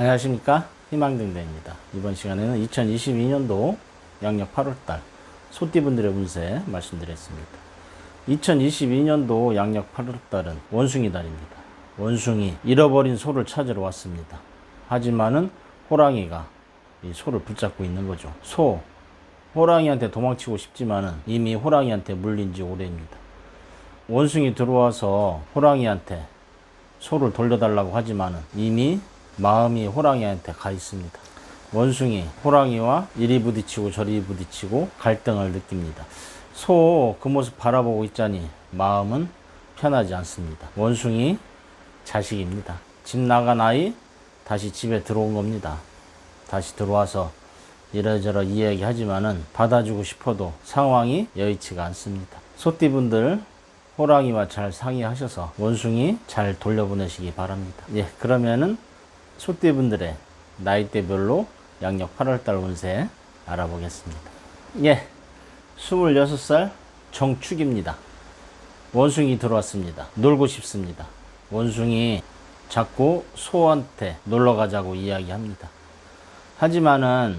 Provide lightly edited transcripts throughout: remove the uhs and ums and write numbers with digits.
안녕하십니까, 희망등대입니다. 이번 시간에는 2022년도 양력 8월달 소띠분들의 운세 말씀드렸습니다. 2022년도 양력 8월달은 원숭이 달입니다. 원숭이, 잃어버린 소를 찾으러 왔습니다. 하지만은 호랑이가 이 소를 붙잡고 있는 거죠. 호랑이한테 도망치고 싶지만은 이미 호랑이한테 물린 지 오래입니다. 원숭이 들어와서 호랑이한테 소를 돌려달라고 하지만은 이미 마음이 호랑이한테 가 있습니다. 원숭이, 호랑이와 이리 부딪히고 저리 부딪히고 갈등을 느낍니다. 그 모습 바라보고 있자니 마음은 편하지 않습니다. 원숭이 자식입니다. 집 나간 아이 다시 집에 들어온 겁니다. 다시 들어와서 이러저러 이야기하지만은 받아주고 싶어도 상황이 여의치가 않습니다. 소띠분들 호랑이와 잘 상의하셔서 원숭이 잘 돌려보내시기 바랍니다. 그러면은 소띠분들의 나이대별로 양력 8월달 운세 알아보겠습니다. 26살 정축입니다. 원숭이 들어왔습니다. 놀고 싶습니다. 원숭이 자꾸 소한테 놀러 가자고 이야기합니다. 하지만은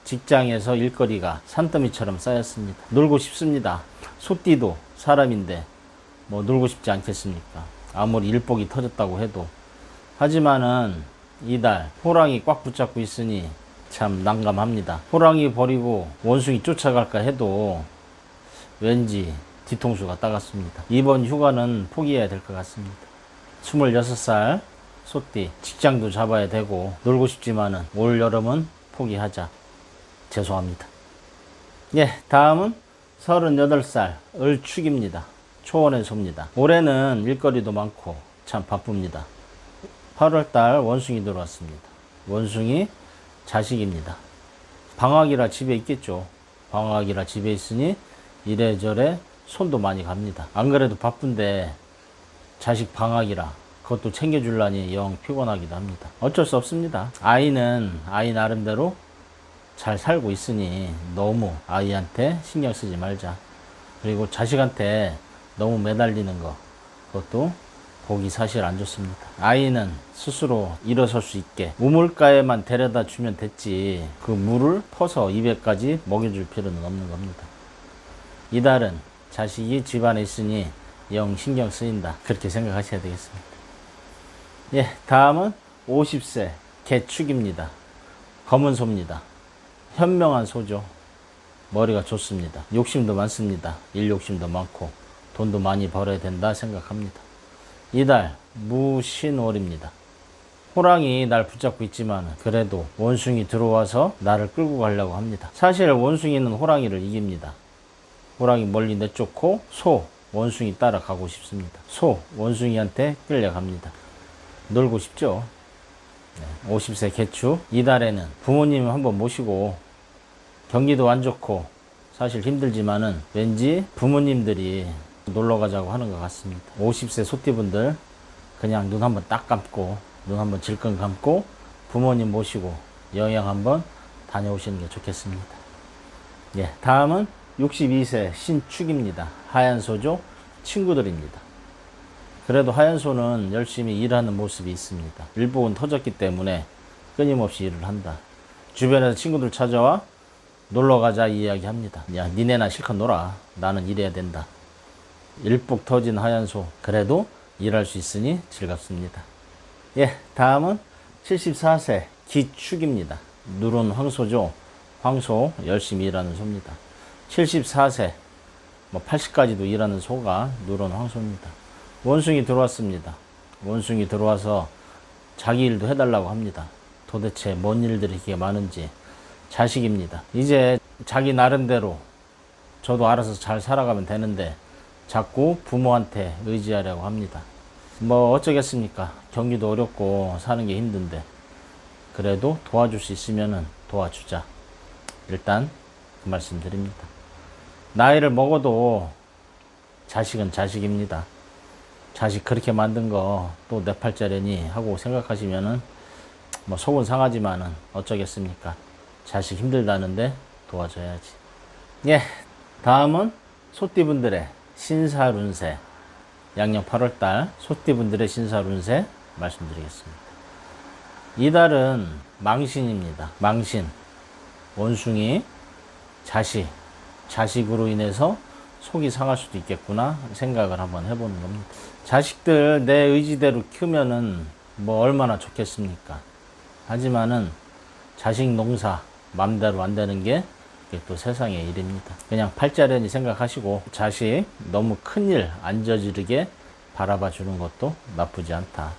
직장에서 일거리가 산더미처럼 쌓였습니다. 놀고 싶습니다. 소띠도 사람인데 뭐 놀고 싶지 않겠습니까? 아무리 일복이 터졌다고 해도. 하지만은 이달 호랑이 꽉 붙잡고 있으니 참 난감합니다. 호랑이 버리고 원숭이 쫓아갈까 해도 왠지 뒤통수가 따갑습니다. 이번 휴가는 포기해야 될 것 같습니다. 26살 소띠, 직장도 잡아야 되고 놀고 싶지만은 올 여름은 포기하자. 죄송합니다. 다음은 38살 을축입니다. 초원의 소입니다. 올해는 일거리도 많고 참 바쁩니다. 8월달 원숭이 들어왔습니다. 원숭이 자식입니다. 방학이라 집에 있겠죠. 방학이라 집에 있으니 이래저래 손도 많이 갑니다. 안 그래도 바쁜데 자식 방학이라 그것도 챙겨주려니 영 피곤하기도 합니다. 어쩔 수 없습니다. 아이는 아이 나름대로 잘 살고 있으니 너무 아이한테 신경 쓰지 말자. 그리고 자식한테 너무 매달리는 거, 그것도 보기 사실 안 좋습니다. 아이는 스스로 일어설 수 있게 우물가에만 데려다 주면 됐지 그 물을 퍼서 입에까지 먹여줄 필요는 없는 겁니다. 이달은 자식이 집안에 있으니 영 신경 쓰인다. 그렇게 생각하셔야 되겠습니다. 다음은 50세 개축입니다. 검은 소입니다. 현명한 소죠. 머리가 좋습니다. 욕심도 많습니다. 일 욕심도 많고 돈도 많이 벌어야 된다 생각합니다. 이달 무신월입니다. 호랑이 날 붙잡고 있지만 그래도 원숭이 들어와서 나를 끌고 가려고 합니다. 사실 원숭이는 호랑이를 이깁니다. 호랑이 멀리 내쫓고 원숭이 따라가고 싶습니다. 원숭이한테 끌려갑니다. 놀고 싶죠. 50세 개축, 이달에는 부모님 한번 모시고 경기도 안 좋고 사실 힘들지만은 왠지 부모님들이 놀러 가자고 하는 것 같습니다. 50세 소띠분들 그냥 눈 한번 딱 감고 눈 한번 질끈 감고 부모님 모시고 여행 한번 다녀오시는 게 좋겠습니다. 다음은 62세 신축입니다. 하얀소죠. 친구들입니다. 그래도 하얀소는 열심히 일하는 모습이 있습니다. 일복은 터졌기 때문에 끊임없이 일을 한다. 주변에서 친구들 찾아와 놀러가자 이야기합니다. 니네나 실컷 놀아. 나는 일해야 된다. 일복 터진 하얀소, 그래도 일할 수 있으니 즐겁습니다. 다음은 74세 기축입니다. 누른 황소죠. 황소 열심히 일하는 소입니다. 74세 80까지도 일하는 소가 누른 황소입니다. 원숭이 들어왔습니다. 원숭이 들어와서 자기 일도 해달라고 합니다. 도대체 뭔 일들이 이렇게 많은지. 자식입니다. 이제 자기 나름대로 저도 알아서 잘 살아가면 되는데 자꾸 부모한테 의지하려고 합니다. 뭐 어쩌겠습니까? 경기도 어렵고 사는 게 힘든데 그래도 도와줄 수 있으면 도와주자. 일단 그 말씀 드립니다. 나이를 먹어도 자식은 자식입니다. 자식 그렇게 만든 거 또 내 팔자려니 하고 생각하시면은 뭐 속은 상하지만은 어쩌겠습니까? 자식 힘들다는데 도와줘야지. 다음은 소띠분들의 신살운세, 양력 8월달 소띠분들의 신살운세 말씀드리겠습니다. 이달은 망신입니다. 망신. 원숭이, 자식으로 인해서 속이 상할 수도 있겠구나 생각을 한번 해보는 겁니다. 자식들 내 의지대로 키우면은 뭐 얼마나 좋겠습니까? 하지만은 자식 농사 맘대로 안 되는 게 이게 또 세상의 일입니다. 그냥 팔자련이 생각하시고 자식 너무 큰일 안 저지르게 바라봐 주는 것도 나쁘지 않다.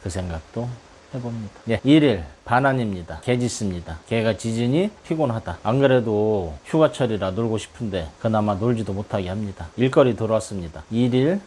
그 생각도 해봅니다. 예, 1일 반환입니다. 개 짖습니다. 개가 짖으니 피곤하다. 안 그래도 휴가철이라 놀고 싶은데 그나마 놀지도 못하게 합니다. 일거리 들어왔습니다. 1일,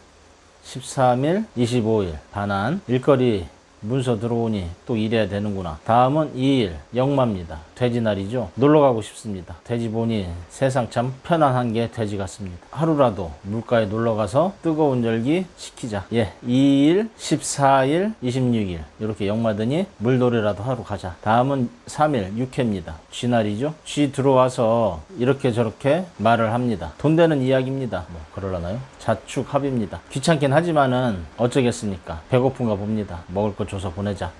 13일, 25일 반환. 일거리 문서 들어오니 또 일해야 되는구나. 다음은 2일 역마입니다. 돼지날이죠. 놀러 가고 싶습니다. 돼지 보니 세상 참 편안한 게 돼지 같습니다. 하루라도 물가에 놀러 가서 뜨거운 열기 식히자. 예, 2일, 14일, 26일 이렇게 역마더니 물놀이라도 하러 가자. 다음은 3일 육회입니다. 쥐날이죠. 쥐 들어와서 이렇게 저렇게 말을 합니다. 돈 되는 이야기입니다. 뭐 그러려나요? 자축합입니다. 귀찮긴 하지만은 어쩌겠습니까? 배고픈가 봅니다. 먹을 거 줘서 보내자.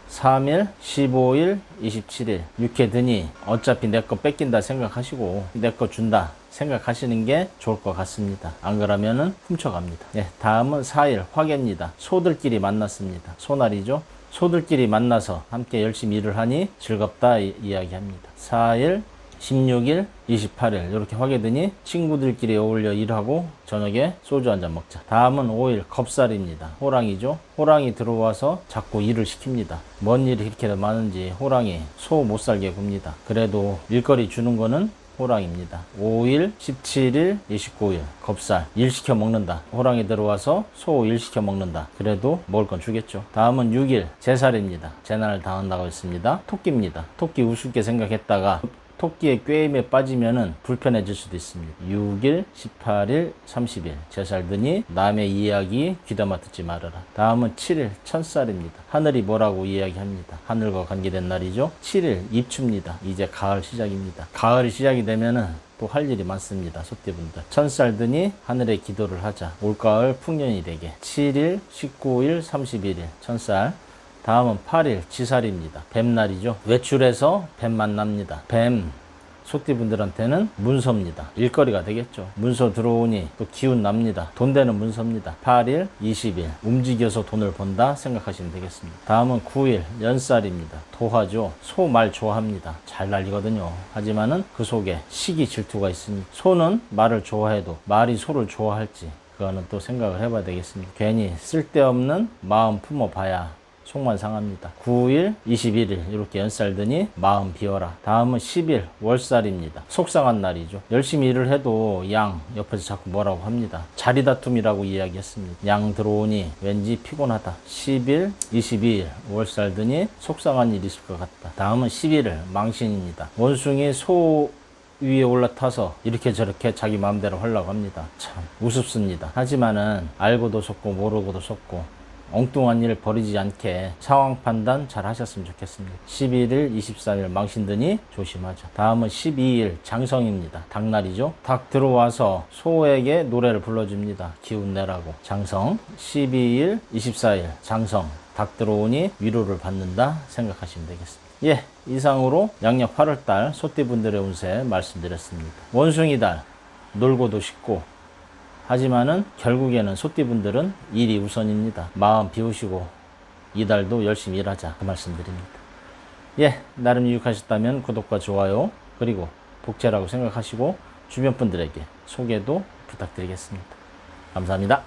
3일, 15일, 27일 육회 드니 어차피 내 거 뺏긴다 생각하시고 내 거 준다 생각하시는 게 좋을 것 같습니다. 안 그러면은 훔쳐갑니다. 예, 다음은 4일 화개입니다. 소들끼리 만났습니다. 소날이죠. 소들끼리 만나서 함께 열심히 일을 하니 즐겁다 이야기합니다. 4일, 16일, 28일 이렇게 화개드니 친구들끼리 어울려 일하고 저녁에 소주 한잔 먹자. 다음은 5일 겁살입니다. 호랑이죠. 호랑이 들어와서 자꾸 일을 시킵니다. 뭔 일이 이렇게 많은지 호랑이 소 못 살게 굽니다. 그래도 일거리 주는 거는 호랑이입니다. 5일, 17일, 29일 겁살 일 시켜 먹는다. 호랑이 들어와서 소 일 시켜 먹는다. 그래도 먹을 건 주겠죠. 다음은 6일 제살입니다. 재난을 당한다고 했습니다. 토끼입니다. 토끼 우습게 생각했다가 토끼의 꾀임에 빠지면은 불편해질 수도 있습니다. 6일, 18일, 30일 제살드니 남의 이야기 귀담아 듣지 말아라. 다음은 7일 천살입니다. 하늘이 뭐라고 이야기합니다. 하늘과 관계된 날이죠. 7일 입추입니다. 이제 가을 시작입니다. 가을이 시작이 되면은 또 할 일이 많습니다. 소띠분들. 천살드니 하늘에 기도를 하자. 올가을 풍년이 되게. 7일, 19일, 31일 천살. 다음은 8일 지살입니다. 뱀날이죠. 외출해서 뱀 만납니다. 뱀 소띠분들한테는 문서입니다. 일거리가 되겠죠. 문서 들어오니 또 기운 납니다. 돈 되는 문서입니다. 8일, 20일 움직여서 돈을 번다 생각하시면 되겠습니다. 다음은 9일 연살입니다. 도화죠. 소 말 좋아합니다. 잘 날리거든요. 하지만은 그 속에 시기 질투가 있으니 소는 말을 좋아해도 말이 소를 좋아할지 그거는 또 생각을 해봐야 되겠습니다. 괜히 쓸데없는 마음 품어봐야 속만 상합니다. 9일, 21일 이렇게 연살드니 마음 비워라. 다음은 10일 월살입니다. 속상한 날이죠. 열심히 일을 해도 양 옆에서 자꾸 뭐라고 합니다. 자리다툼이라고 이야기했습니다. 양 들어오니 왠지 피곤하다. 10일, 22일 월살드니 속상한 일이 있을 것 같다. 다음은 11일 망신입니다. 원숭이 소 위에 올라타서 이렇게 저렇게 자기 마음대로 하려고 합니다. 참 우습습니다. 하지만은 알고도 속고 모르고도 속고 엉뚱한 일 버리지 않게 상황 판단 잘 하셨으면 좋겠습니다. 11일, 24일 망신드니 조심하자. 다음은 12일 장성입니다. 닭날이죠. 닭 들어와서 소에게 노래를 불러줍니다. 기운 내라고. 장성. 12일, 24일 장성. 닭 들어오니 위로를 받는다 생각하시면 되겠습니다. 예, 이상으로 양력 8월달 소띠분들의 운세 말씀드렸습니다. 원숭이달 놀고도 싶고 하지만은 결국에는 소띠분들은 일이 우선입니다. 마음 비우시고 이달도 열심히 일하자 그 말씀드립니다. 예, 나름 유익하셨다면 구독과 좋아요 그리고 복제라고 생각하시고 주변 분들에게 소개도 부탁드리겠습니다. 감사합니다.